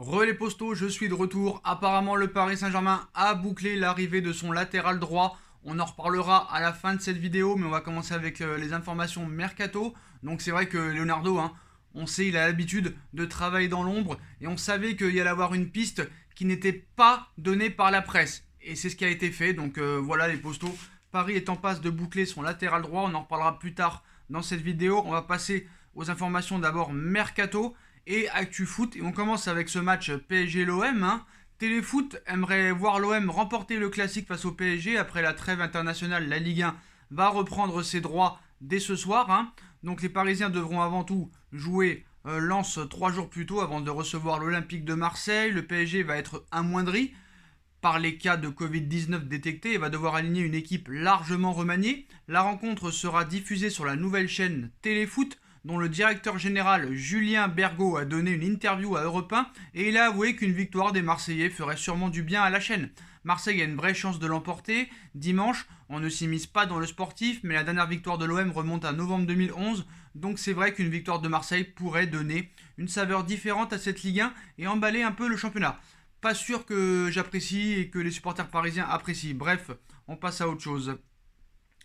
Les postos, je suis de retour. Apparemment, le Paris Saint-Germain a bouclé l'arrivée de son latéral droit. On en reparlera à la fin de cette vidéo, mais on va commencer avec les informations mercato. Donc c'est vrai que Leonardo, on sait, il a l'habitude de travailler dans l'ombre, et on savait qu'il y allait avoir une piste qui n'était pas donnée par la presse. Et c'est ce qui a été fait, donc voilà les postos. Paris est en passe de boucler son latéral droit, on en reparlera plus tard dans cette vidéo. On va passer aux informations d'abord mercato et Actu Foot. Et on commence avec ce match PSG-l'OM. Téléfoot aimerait voir l'OM remporter le classique face au PSG après la trêve internationale. La Ligue 1 va reprendre ses droits dès ce soir. Donc les Parisiens devront avant tout jouer Lens 3 jours plus tôt avant de recevoir l'Olympique de Marseille. Le PSG va être amoindri par les cas de Covid-19 détectés et va devoir aligner une équipe largement remaniée. La rencontre sera diffusée sur la nouvelle chaîne Téléfoot, dont le directeur général Julien Bergaud a donné une interview à Europe 1 et il a avoué qu'une victoire des Marseillais ferait sûrement du bien à la chaîne. Marseille a une vraie chance de l'emporter. Dimanche, on ne s'immisce pas dans le sportif, mais la dernière victoire de l'OM remonte à novembre 2011, donc c'est vrai qu'une victoire de Marseille pourrait donner une saveur différente à cette Ligue 1 et emballer un peu le championnat. Pas sûr que j'apprécie et que les supporters parisiens apprécient. Bref, on passe à autre chose.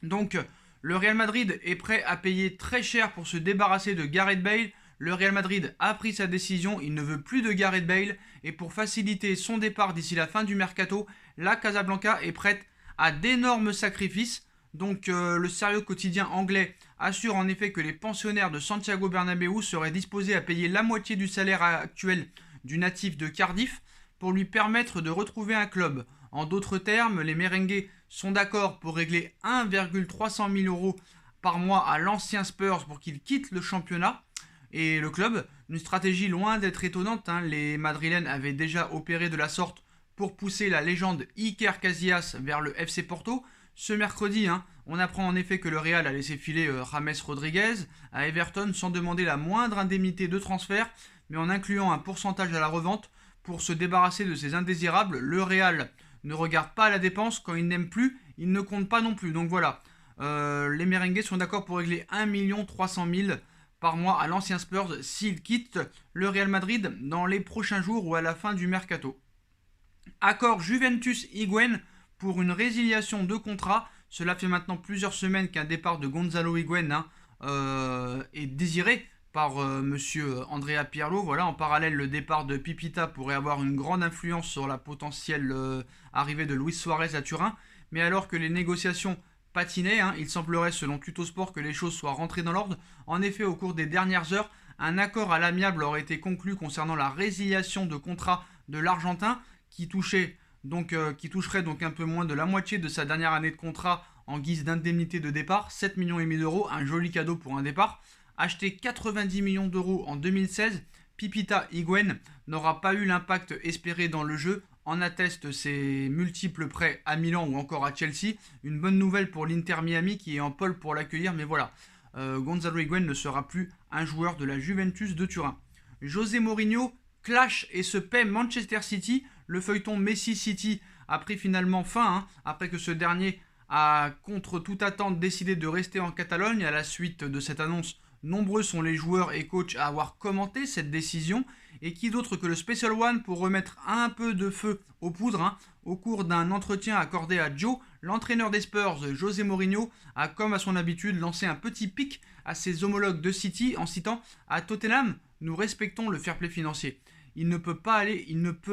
Donc, le Real Madrid est prêt à payer très cher pour se débarrasser de Gareth Bale. Le Real Madrid a pris sa décision, il ne veut plus de Gareth Bale et pour faciliter son départ d'ici la fin du mercato, la Casablanca est prête à d'énormes sacrifices. Donc le sérieux quotidien anglais assure en effet que les pensionnaires de Santiago Bernabéu seraient disposés à payer la moitié du salaire actuel du natif de Cardiff pour lui permettre de retrouver un club. En d'autres termes, les merengues sont d'accord pour régler 1,300 000 euros par mois à l'ancien Spurs pour qu'il quitte le championnat et le club. Une stratégie loin d'être étonnante. Les Madrilènes avaient déjà opéré de la sorte pour pousser la légende Iker Casillas vers le FC Porto. Ce mercredi, on apprend en effet que le Real a laissé filer James Rodriguez à Everton sans demander la moindre indemnité de transfert, mais en incluant un pourcentage à la revente pour se débarrasser de ces indésirables. Le Real ne regarde pas la dépense, quand il n'aime plus, il ne compte pas non plus. Donc voilà, les merengues sont d'accord pour régler 1 300 000 par mois à l'ancien Spurs s'il quitte le Real Madrid dans les prochains jours ou à la fin du mercato. Accord Juventus-Higuaín pour une résiliation de contrat. Cela fait maintenant plusieurs semaines qu'un départ de Gonzalo Higuaín est désiré par monsieur Andrea Pirlo. Voilà, en parallèle, le départ de Pipita pourrait avoir une grande influence sur la potentielle arrivée de Luis Suarez à Turin. Mais alors que les négociations patinaient, il semblerait selon Tuttosport que les choses soient rentrées dans l'ordre. En effet, au cours des dernières heures, un accord à l'amiable aurait été conclu concernant la résiliation de contrat de l'Argentin qui toucherait donc un peu moins de la moitié de sa dernière année de contrat en guise d'indemnité de départ, 7,5 millions d'euros, un joli cadeau pour un départ. Acheté 90 millions d'euros en 2016, Pipita Higuaín n'aura pas eu l'impact espéré dans le jeu, en attestent ses multiples prêts à Milan ou encore à Chelsea. Une bonne nouvelle pour l'Inter Miami qui est en pole pour l'accueillir, mais voilà, Gonzalo Higuaín ne sera plus un joueur de la Juventus de Turin. José Mourinho clash et se paie Manchester City. Le feuilleton Messi City a pris finalement fin après que ce dernier a contre toute attente décidé de rester en Catalogne. À la suite de cette annonce, nombreux sont les joueurs et coachs à avoir commenté cette décision. Et qui d'autre que le Special One pour remettre un peu de feu aux poudres. Au cours d'un entretien accordé à Joe, l'entraîneur des Spurs, José Mourinho, a comme à son habitude lancé un petit pic à ses homologues de City en citant « À Tottenham, nous respectons le fair play financier. Il ne peut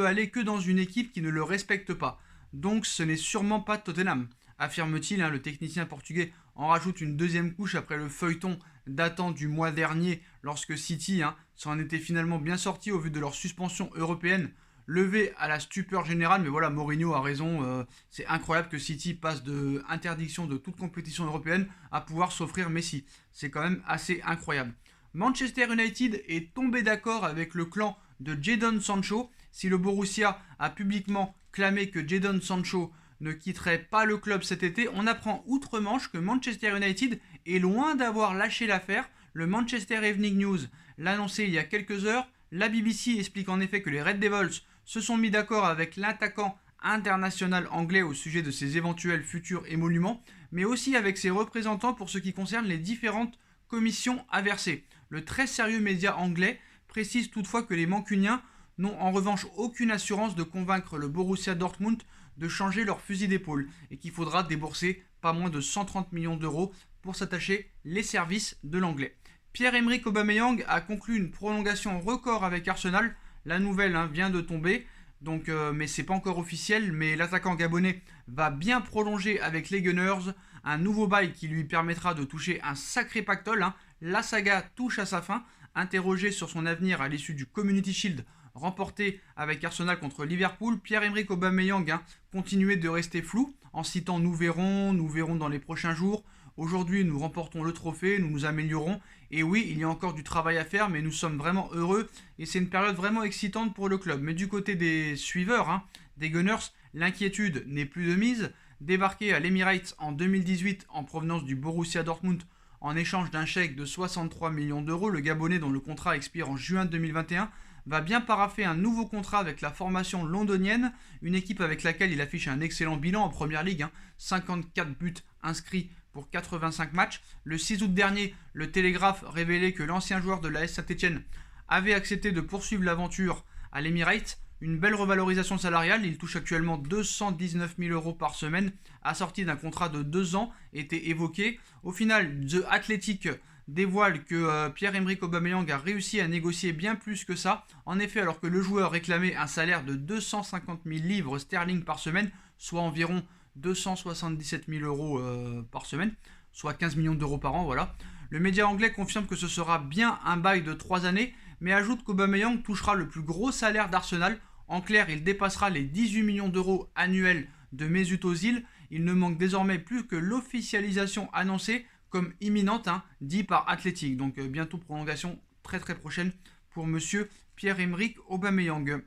aller que dans une équipe qui ne le respecte pas. Donc ce n'est sûrement pas Tottenham », affirme-t-il. Le technicien portugais en rajoute une deuxième couche après le feuilleton datant du mois dernier lorsque City s'en était finalement bien sorti au vu de leur suspension européenne levée à la stupeur générale. Mais voilà, Mourinho a raison, c'est incroyable que City passe de interdiction de toute compétition européenne à pouvoir s'offrir Messi. C'est quand même assez incroyable. Manchester United est tombé d'accord avec le clan de Jadon Sancho. Si le Borussia a publiquement clamé que Jadon Sancho ne quitterait pas le club cet été, on apprend outre-Manche que Manchester United est loin d'avoir lâché l'affaire. Le Manchester Evening News l'a annoncé il y a quelques heures. La BBC explique en effet que les Red Devils se sont mis d'accord avec l'attaquant international anglais au sujet de ses éventuels futurs émoluments, mais aussi avec ses représentants pour ce qui concerne les différentes commissions à verser. Le très sérieux média anglais précise toutefois que les Mancuniens n'ont en revanche aucune assurance de convaincre le Borussia Dortmund de changer leur fusil d'épaule et qu'il faudra débourser pas moins de 130 millions d'euros pour s'attacher les services de l'anglais. Pierre-Emerick Aubameyang a conclu une prolongation record avec Arsenal. La nouvelle vient de tomber, donc, mais c'est pas encore officiel. Mais l'attaquant gabonais va bien prolonger avec les Gunners. Un nouveau bail qui lui permettra de toucher un sacré pactole. La saga touche à sa fin. Interrogé sur son avenir à l'issue du Community Shield remporté avec Arsenal contre Liverpool, Pierre-Emerick Aubameyang continuait de rester flou en citant nous verrons dans les prochains jours. Aujourd'hui, nous remportons le trophée, nous nous améliorons. Et oui, il y a encore du travail à faire, mais nous sommes vraiment heureux. Et c'est une période vraiment excitante pour le club. Mais du côté des suiveurs, des Gunners, l'inquiétude n'est plus de mise. Débarqué à l'Emirates en 2018 en provenance du Borussia Dortmund en échange d'un chèque de 63 millions d'euros, le Gabonais dont le contrat expire en juin 2021 va bien paraffer un nouveau contrat avec la formation londonienne, une équipe avec laquelle il affiche un excellent bilan en première ligue, 54 buts inscrits pour 85 matchs. Le 6 août dernier, le Télégraphe révélait que l'ancien joueur de l'AS Saint-Etienne avait accepté de poursuivre l'aventure à l'Emirates. Une belle revalorisation salariale, il touche actuellement 219 000 euros par semaine, assorti d'un contrat de 2 ans, était évoqué. Au final, The Athletic dévoile que Pierre-Emerick Aubameyang a réussi à négocier bien plus que ça. En effet, alors que le joueur réclamait un salaire de 250 000 livres sterling par semaine, soit environ 277 000 euros par semaine, soit 15 millions d'euros par an, voilà. Le média anglais confirme que ce sera bien un bail de 3 années, mais ajoute qu'Aubameyang touchera le plus gros salaire d'Arsenal. En clair, il dépassera les 18 millions d'euros annuels de Mesut Ozil. Il ne manque désormais plus que l'officialisation annoncée comme imminente, dit par Athletic. Donc bientôt prolongation très très prochaine pour monsieur Pierre-Emerick Aubameyang.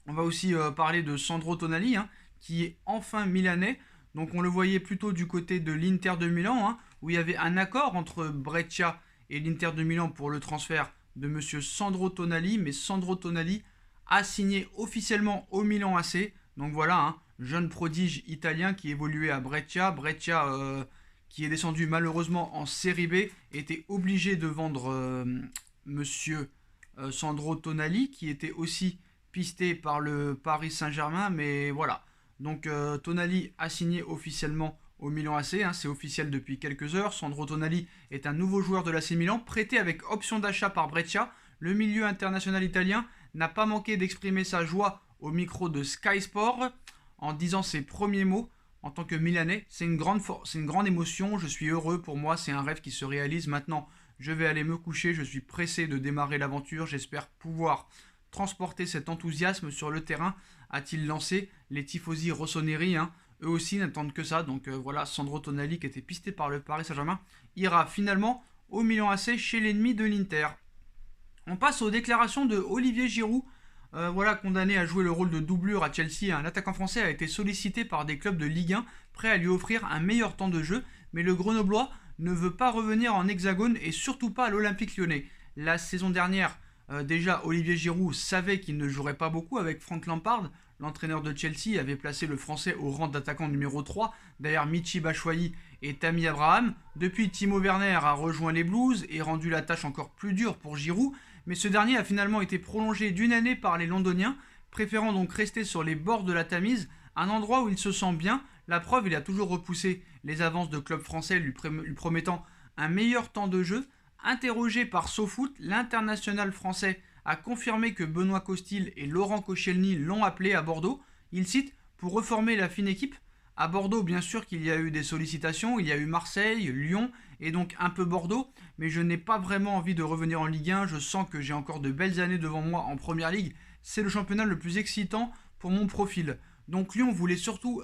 On va aussi parler de Sandro Tonali, qui est enfin milanais. Donc on le voyait plutôt du côté de l'Inter de Milan, où il y avait un accord entre Brescia et l'Inter de Milan pour le transfert de monsieur Sandro Tonali. Mais Sandro Tonali a signé officiellement au Milan AC. Donc voilà, jeune prodige italien qui évoluait à Brescia. Brescia qui est descendu malheureusement en Série B, était obligé de vendre monsieur Sandro Tonali, qui était aussi pisté par le Paris Saint-Germain. Mais voilà, donc Tonali a signé officiellement au Milan AC, c'est officiel depuis quelques heures. Sandro Tonali est un nouveau joueur de l'AC Milan, prêté avec option d'achat par Brescia. Le milieu international italien n'a pas manqué d'exprimer sa joie au micro de Sky Sport en disant ses premiers mots en tant que Milanais. C'est une grande émotion, je suis heureux, pour moi c'est un rêve qui se réalise. Maintenant je vais aller me coucher, je suis pressé de démarrer l'aventure, j'espère pouvoir transporter cet enthousiasme sur le terrain, a-t-il lancé. Les tifosi rossoneri, eux aussi n'attendent que ça. Donc voilà, Sandro Tonali, qui était pisté par le Paris Saint-Germain, ira finalement au Milan AC chez l'ennemi de l'Inter. On passe aux déclarations de Olivier Giroud, condamné à jouer le rôle de doublure à Chelsea. L'attaquant français a été sollicité par des clubs de Ligue 1 prêts à lui offrir un meilleur temps de jeu, mais le Grenoblois ne veut pas revenir en Hexagone et surtout pas à l'Olympique Lyonnais. La saison dernière, déjà Olivier Giroud savait qu'il ne jouerait pas beaucoup avec Frank Lampard. L'entraîneur de Chelsea avait placé le français au rang d'attaquant numéro 3 derrière Michy Batshuayi et Tammy Abraham. Depuis, Timo Werner a rejoint les Blues et rendu la tâche encore plus dure pour Giroud, mais ce dernier a finalement été prolongé d'1 année par les Londoniens, préférant donc rester sur les bords de la Tamise, un endroit où il se sent bien. La preuve, il a toujours repoussé les avances de clubs français lui promettant un meilleur temps de jeu. Interrogé par SoFoot, l'international français a confirmé que Benoît Costil et Laurent Koscielny l'ont appelé à Bordeaux. Il cite « Pour reformer la fine équipe ». À Bordeaux, bien sûr qu'il y a eu des sollicitations, il y a eu Marseille, Lyon et donc un peu Bordeaux, mais je n'ai pas vraiment envie de revenir en Ligue 1, je sens que j'ai encore de belles années devant moi en Première Ligue, c'est le championnat le plus excitant pour mon profil. Donc Giroud voulait surtout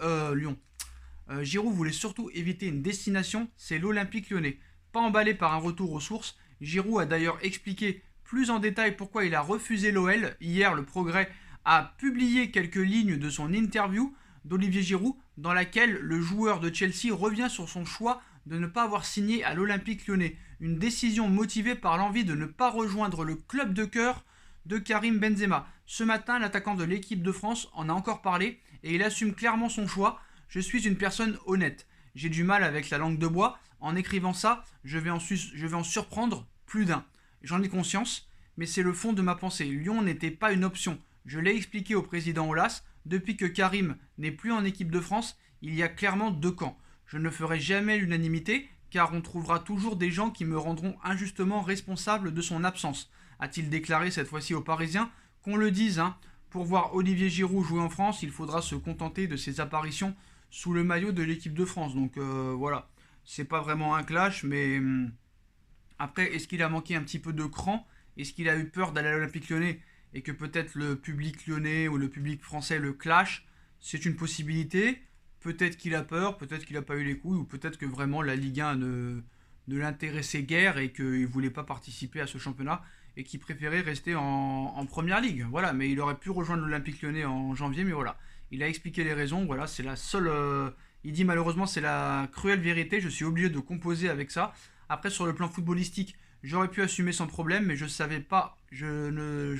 éviter une destination, c'est l'Olympique Lyonnais. Pas emballé par un retour aux sources, Giroud a d'ailleurs expliqué plus en détail pourquoi il a refusé l'OL. Hier, le Progrès a publié quelques lignes de son interview d'Olivier Giroud, dans laquelle le joueur de Chelsea revient sur son choix de ne pas avoir signé à l'Olympique Lyonnais. Une décision motivée par l'envie de ne pas rejoindre le club de cœur de Karim Benzema. Ce matin, l'attaquant de l'équipe de France en a encore parlé et il assume clairement son choix. « Je suis une personne honnête. J'ai du mal avec la langue de bois. En écrivant ça, je vais en surprendre plus d'un. J'en ai conscience, mais c'est le fond de ma pensée. Lyon n'était pas une option. Je l'ai expliqué au président Aulas, depuis que Karim n'est plus en équipe de France, il y a clairement deux camps. Je ne ferai jamais l'unanimité, car on trouvera toujours des gens qui me rendront injustement responsable de son absence, a-t-il déclaré cette fois-ci aux Parisiens. Qu'on le dise, hein, pour voir Olivier Giroud jouer en France, il faudra se contenter de ses apparitions sous le maillot de l'équipe de France. Donc voilà, c'est pas vraiment un clash, mais après, est-ce qu'il a manqué un petit peu de cran? Est-ce qu'il a eu peur d'aller à l'Olympique Lyonnais et que peut-être le public lyonnais ou le public français le clash? C'est une possibilité. Peut-être qu'il a peur, peut-être qu'il n'a pas eu les couilles, ou peut-être que vraiment la Ligue 1 ne l'intéressait guère et qu'il ne voulait pas participer à ce championnat et qu'il préférait rester en première ligue. Voilà, mais il aurait pu rejoindre l'Olympique Lyonnais en janvier, mais voilà. Il a expliqué les raisons, voilà, c'est la seule. Il dit malheureusement, c'est la cruelle vérité, je suis obligé de composer avec ça. Après, sur le plan footballistique, j'aurais pu assumer sans problème, mais je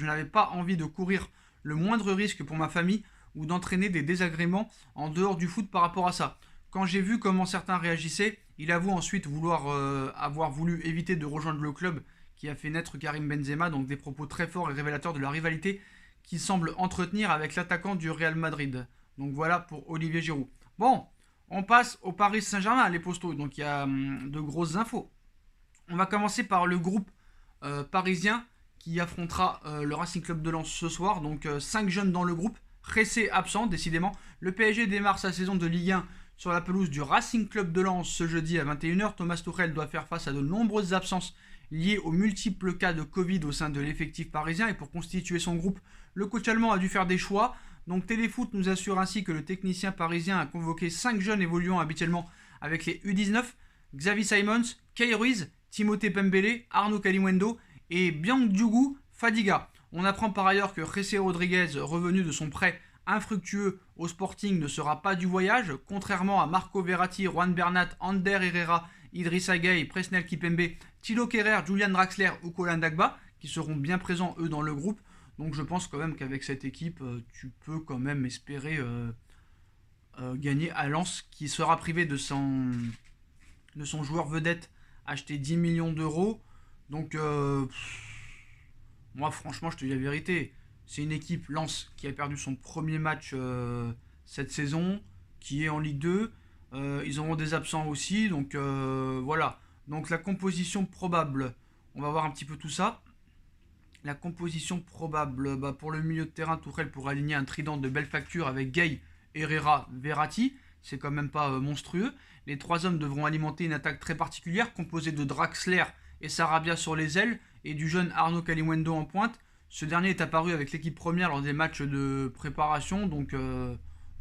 n'avais pas envie de courir le moindre risque pour ma famille ou d'entraîner des désagréments en dehors du foot par rapport à ça. Quand j'ai vu comment certains réagissaient, il avoue ensuite avoir voulu éviter de rejoindre le club qui a fait naître Karim Benzema, donc des propos très forts et révélateurs de la rivalité qu'il semble entretenir avec l'attaquant du Real Madrid. Donc voilà pour Olivier Giroud. Bon, on passe au Paris Saint-Germain, les postos, donc il y a de grosses infos. On va commencer par le groupe parisien qui affrontera le Racing Club de Lens ce soir. Donc 5 jeunes dans le groupe. Ressé absent, décidément. Le PSG démarre sa saison de Ligue 1 sur la pelouse du Racing Club de Lens ce jeudi à 21h. Thomas Tuchel doit faire face à de nombreuses absences liées aux multiples cas de Covid au sein de l'effectif parisien. Et pour constituer son groupe, le coach allemand a dû faire des choix. Donc Téléfoot nous assure ainsi que le technicien parisien a convoqué 5 jeunes évoluant habituellement avec les U19. Xavi Simons, Kay Ruiz, Timothée Pembele, Arnaud Kalimundo et Biangoudjougou Fadiga. On apprend par ailleurs que Jessé Rodriguez, revenu de son prêt infructueux au Sporting, ne sera pas du voyage, contrairement à Marco Verratti, Juan Bernat, Ander Herrera, Idrissa Gueye, Presnel Kipembe, Thilo Kehrer, Julian Draxler ou Colin Dagba, qui seront bien présents eux dans le groupe. Donc je pense quand même qu'avec cette équipe, tu peux quand même espérer gagner à Lens, qui sera privé de son joueur vedette acheté 10 millions d'euros. Donc moi franchement je te dis la vérité, c'est une équipe Lens qui a perdu son premier match cette saison, qui est en Ligue 2. Ils auront des absents aussi, donc voilà. Donc la composition probable, on va voir un petit peu tout ça. La composition probable, pour le milieu de terrain, Tourelle pour aligner un trident de belle facture avec Gueye, Herrera, Verratti. C'est quand même pas monstrueux. Les trois hommes devront alimenter une attaque très particulière composée de Draxler et Sarabia sur les ailes et du jeune Arnaud Kalimundo en pointe. Ce dernier est apparu avec l'équipe première lors des matchs de préparation. Donc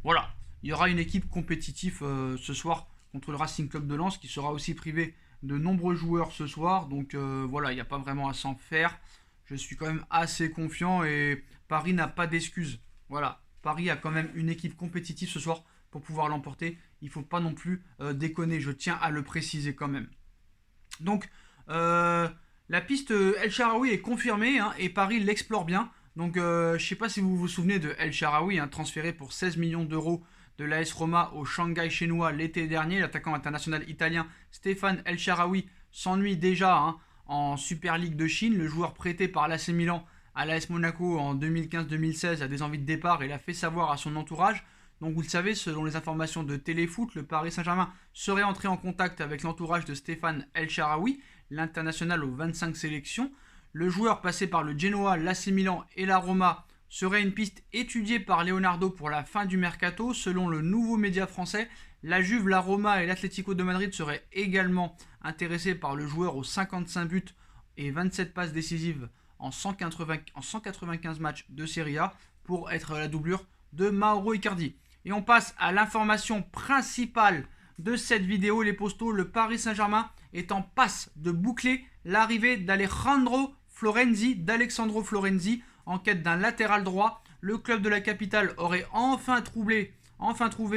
voilà, il y aura une équipe compétitive ce soir contre le Racing Club de Lens qui sera aussi privé de nombreux joueurs ce soir. Donc voilà, il n'y a pas vraiment à s'en faire. Je suis quand même assez confiant et Paris n'a pas d'excuses. Voilà, Paris a quand même une équipe compétitive ce soir pour pouvoir l'emporter. Il ne faut pas non plus déconner, je tiens à le préciser quand même. Donc, la piste El Shaarawy est confirmée et Paris l'explore bien. Donc, je ne sais pas si vous vous souvenez de El Shaarawy, transféré pour 16 millions d'euros de l'AS Roma au Shanghai chinois l'été dernier. L'attaquant international italien Stéphane El Shaarawy s'ennuie déjà en Super League de Chine. Le joueur prêté par l'AC Milan à l'AS Monaco en 2015-2016 a des envies de départ et l'a fait savoir à son entourage. Donc vous le savez, selon les informations de Téléfoot, le Paris Saint-Germain serait entré en contact avec l'entourage de Stéphane El Shaarawy, l'international aux 25 sélections. Le joueur passé par le Genoa, l'AC Milan et la Roma serait une piste étudiée par Leonardo pour la fin du mercato. Selon le nouveau média français, la Juve, la Roma et l'Atlético de Madrid seraient également intéressés par le joueur aux 55 buts et 27 passes décisives en 195 matchs de Serie A pour être la doublure de Mauro Icardi. Et on passe à l'information principale de cette vidéo, les postos. Le Paris Saint-Germain est en passe de boucler l'arrivée d'Alessandro Florenzi en quête d'un latéral droit. Le club de la capitale aurait enfin trouvé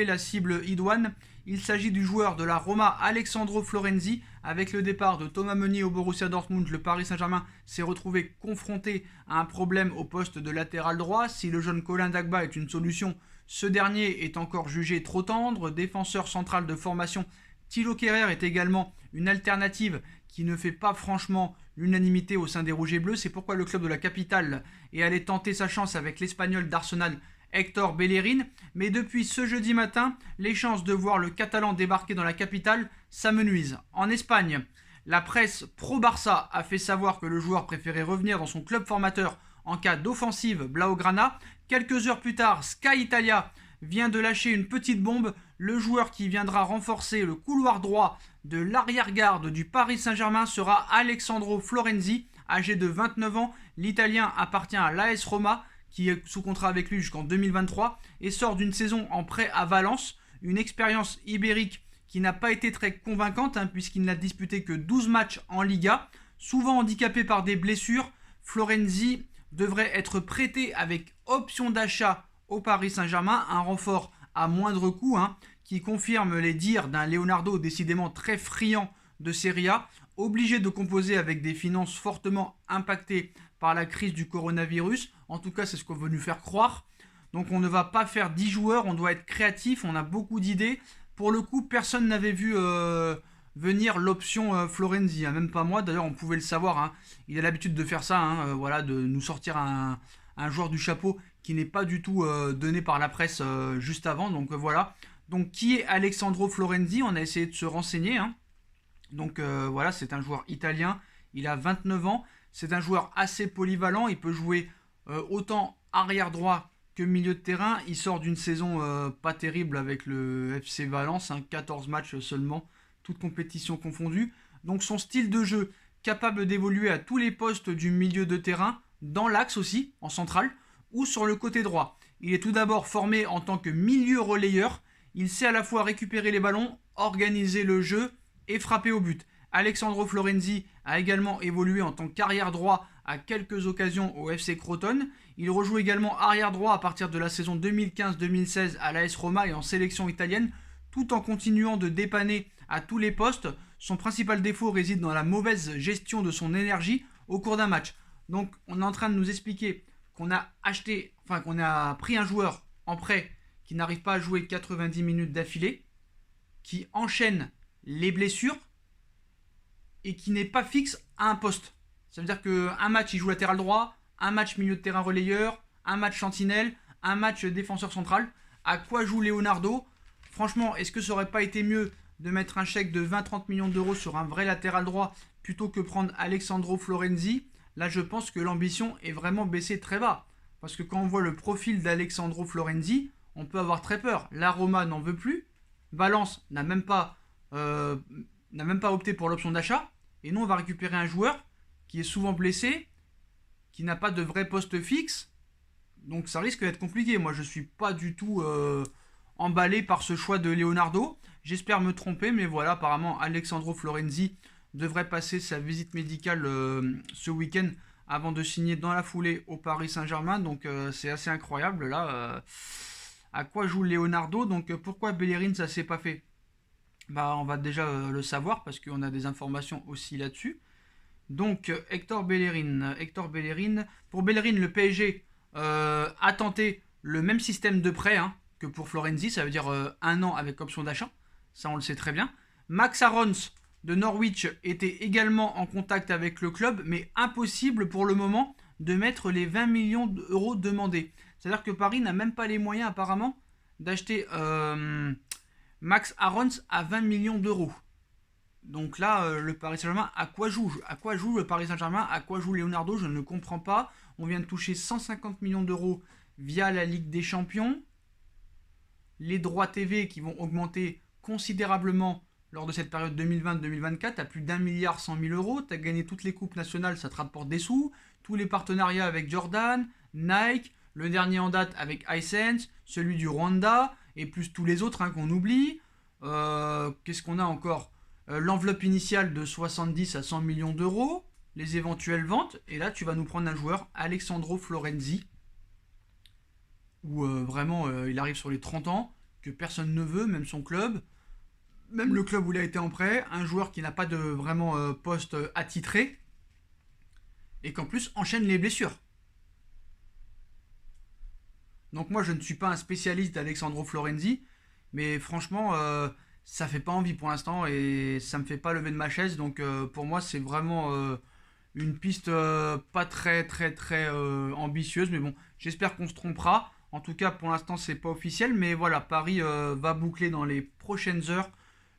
la cible idoine. Il s'agit du joueur de la Roma Alessandro Florenzi. Avec le départ de Thomas Meunier au Borussia Dortmund, le Paris Saint-Germain s'est retrouvé confronté à un problème au poste de latéral droit. Si le jeune Colin Dagba est une solution, ce dernier est encore jugé trop tendre. Défenseur central de formation, Thilo Kehrer est également une alternative qui ne fait pas franchement l'unanimité au sein des Rouges et Bleus. C'est pourquoi le club de la capitale est allé tenter sa chance avec l'Espagnol d'Arsenal, Hector Bellerin. Mais depuis ce jeudi matin, les chances de voir le Catalan débarquer dans la capitale s'amenuisent. En Espagne, la presse pro-Barça a fait savoir que le joueur préférait revenir dans son club formateur en cas d'offensive Blaugrana. Quelques heures plus tard, Sky Italia vient de lâcher une petite bombe. Le joueur qui viendra renforcer le couloir droit de l'arrière-garde du Paris Saint-Germain sera Alessandro Florenzi, âgé de 29 ans. L'Italien appartient à l'AS Roma, qui est sous contrat avec lui jusqu'en 2023, et sort d'une saison en prêt à Valence, une expérience ibérique qui n'a pas été très convaincante, puisqu'il n'a disputé que 12 matchs en Liga. Souvent handicapé par des blessures, Florenzi devrait être prêté avec option d'achat au Paris Saint-Germain, un renfort à moindre coût, qui confirme les dires d'un Leonardo décidément très friand de Serie A, obligé de composer avec des finances fortement impactées par la crise du coronavirus. En tout cas, c'est ce qu'on veut nous faire croire. Donc on ne va pas faire 10 joueurs, on doit être créatif, on a beaucoup d'idées. Pour le coup, personne n'avait vu venir l'option Florenzi, même pas moi. D'ailleurs, on pouvait le savoir. Il a l'habitude de faire ça, voilà, de nous sortir un joueur du chapeau qui n'est pas du tout donné par la presse juste avant. Donc voilà. Donc qui est Alessandro Florenzi? On a essayé de se renseigner. Donc voilà, c'est un joueur italien. Il a 29 ans. C'est un joueur assez polyvalent. Il peut jouer autant arrière droit que milieu de terrain. Il sort d'une saison pas terrible avec le FC Valence, 14 matchs seulement, toutes compétitions confondues. Donc son style de jeu, capable d'évoluer à tous les postes du milieu de terrain, dans l'axe aussi, en centrale, ou sur le côté droit. Il est tout d'abord formé en tant que milieu relayeur. Il sait à la fois récupérer les ballons, organiser le jeu et frapper au but. Alessandro Florenzi a également évolué en tant qu'arrière droit à quelques occasions au FC Crotone. Il rejoue également arrière droit à partir de la saison 2015-2016 à l'AS Roma et en sélection italienne, tout en continuant de dépanner à tous les postes. Son principal défaut réside dans la mauvaise gestion de son énergie au cours d'un match. Donc on est en train de nous expliquer qu'on a pris un joueur en prêt qui n'arrive pas à jouer 90 minutes d'affilée, qui enchaîne les blessures et qui n'est pas fixe à un poste. Ça veut dire qu'un match il joue latéral droit, un match milieu de terrain relayeur, un match sentinelle, un match défenseur central. À quoi joue Leonardo? Franchement, est-ce que ça aurait pas été mieux de mettre un chèque de 20-30 millions d'euros sur un vrai latéral droit plutôt que prendre Alessandro Florenzi? Là, je pense que l'ambition est vraiment baissée très bas. Parce que quand on voit le profil d'Alessandro Florenzi, on peut avoir très peur. La Roma n'en veut plus. Valence n'a même pas opté pour l'option d'achat. Et nous, on va récupérer un joueur qui est souvent blessé, qui n'a pas de vrai poste fixe. Donc ça risque d'être compliqué. Moi, je ne suis pas du tout emballé par ce choix de Leonardo. J'espère me tromper, mais voilà, apparemment, Alessandro Florenzi devrait passer sa visite médicale ce week-end avant de signer dans la foulée au Paris Saint-Germain. Donc c'est assez incroyable là. À quoi joue Leonardo? Donc pourquoi Bellerin ça s'est pas fait? On va déjà le savoir parce qu'on a des informations aussi là-dessus. Donc Hector Bellerin. Pour Bellerin, le PSG a tenté le même système de prêt que pour Florenzi, ça veut dire 1 an avec option d'achat. Ça on le sait très bien. Max Aarons de Norwich était également en contact avec le club, mais impossible pour le moment de mettre les 20 millions d'euros demandés. C'est-à-dire que Paris n'a même pas les moyens apparemment d'acheter Max Aarons à 20 millions d'euros. Donc là, le Paris Saint-Germain, à quoi joue le Paris Saint-Germain? À quoi joue Leonardo? Je ne comprends pas. On vient de toucher 150 millions d'euros via la Ligue des Champions. Les droits TV qui vont augmenter considérablement lors de cette période 2020-2024, tu as plus d'1 milliard 100 000 euros, tu as gagné toutes les coupes nationales, ça te rapporte des sous, tous les partenariats avec Jordan, Nike, le dernier en date avec Hisense, celui du Rwanda, et plus tous les autres qu'on oublie. Qu'est-ce qu'on a encore? L'enveloppe initiale de 70 à 100 millions d'euros, les éventuelles ventes, et là tu vas nous prendre un joueur, Alessandro Florenzi, où vraiment il arrive sur les 30 ans, que personne ne veut, même son club, même le club où il a été en prêt, un joueur qui n'a pas de vraiment poste attitré, et qu'en plus enchaîne les blessures. Donc moi je ne suis pas un spécialiste d'Alessandro Florenzi, mais franchement ça fait pas envie pour l'instant et ça me fait pas lever de ma chaise. Donc pour moi, c'est vraiment une piste pas très ambitieuse. Mais bon, j'espère qu'on se trompera. En tout cas, pour l'instant, c'est pas officiel. Mais voilà, Paris va boucler dans les prochaines heures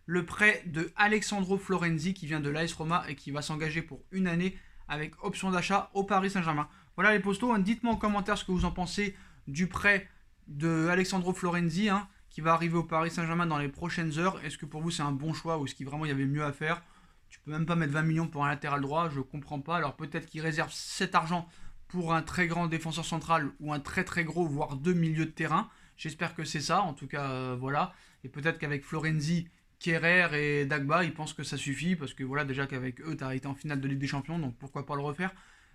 le prêt de Alexandro Florenzi qui vient de l'AS Roma et qui va s'engager pour une année avec option d'achat au Paris Saint-Germain. Voilà les postos, hein, dites-moi en commentaire ce que vous en pensez du prêt de Alexandro Florenzi, hein, qui va arriver au Paris Saint-Germain dans les prochaines heures. Est-ce que pour vous c'est un bon choix ou est-ce qu'il vraiment il y avait mieux à faire? Tu peux même pas mettre 20 millions pour un latéral droit, je comprends pas. Alors peut-être qu'il réserve cet argent pour un très grand défenseur central ou un très gros, voire deux milieux de terrain. J'espère que c'est ça, en tout cas voilà. Et peut-être qu'avec Florenzi, Kerrer et Dagba, ils pensent que ça suffit, parce que voilà, déjà qu'avec eux, tu as été en finale de Ligue des Champions, donc pourquoi pas le refaire.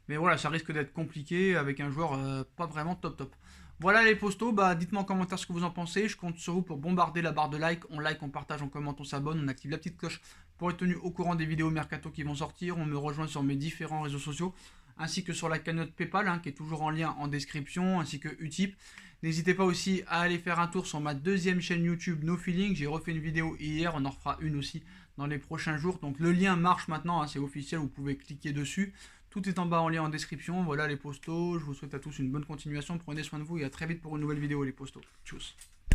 Mais voilà, ça risque d'être compliqué avec un joueur pas vraiment top. Voilà les postos, bah dites-moi en commentaire ce que vous en pensez. Je compte sur vous pour bombarder la barre de like. On like, on partage, on commente, on s'abonne, on active la petite cloche pour être tenu au courant des vidéos mercato qui vont sortir. On me rejoint sur mes différents réseaux sociaux, ainsi que sur la cagnotte PayPal, hein, qui est toujours en lien en description, ainsi que Utip. N'hésitez pas aussi à aller faire un tour sur ma deuxième chaîne YouTube No Feeling. J'ai refait une vidéo hier, on en refera une aussi dans les prochains jours. Donc le lien marche maintenant, hein, c'est officiel, vous pouvez cliquer dessus. Tout est en bas en lien en description. Voilà les postos, je vous souhaite à tous une bonne continuation. Prenez soin de vous et à très vite pour une nouvelle vidéo les postos. Tchuss.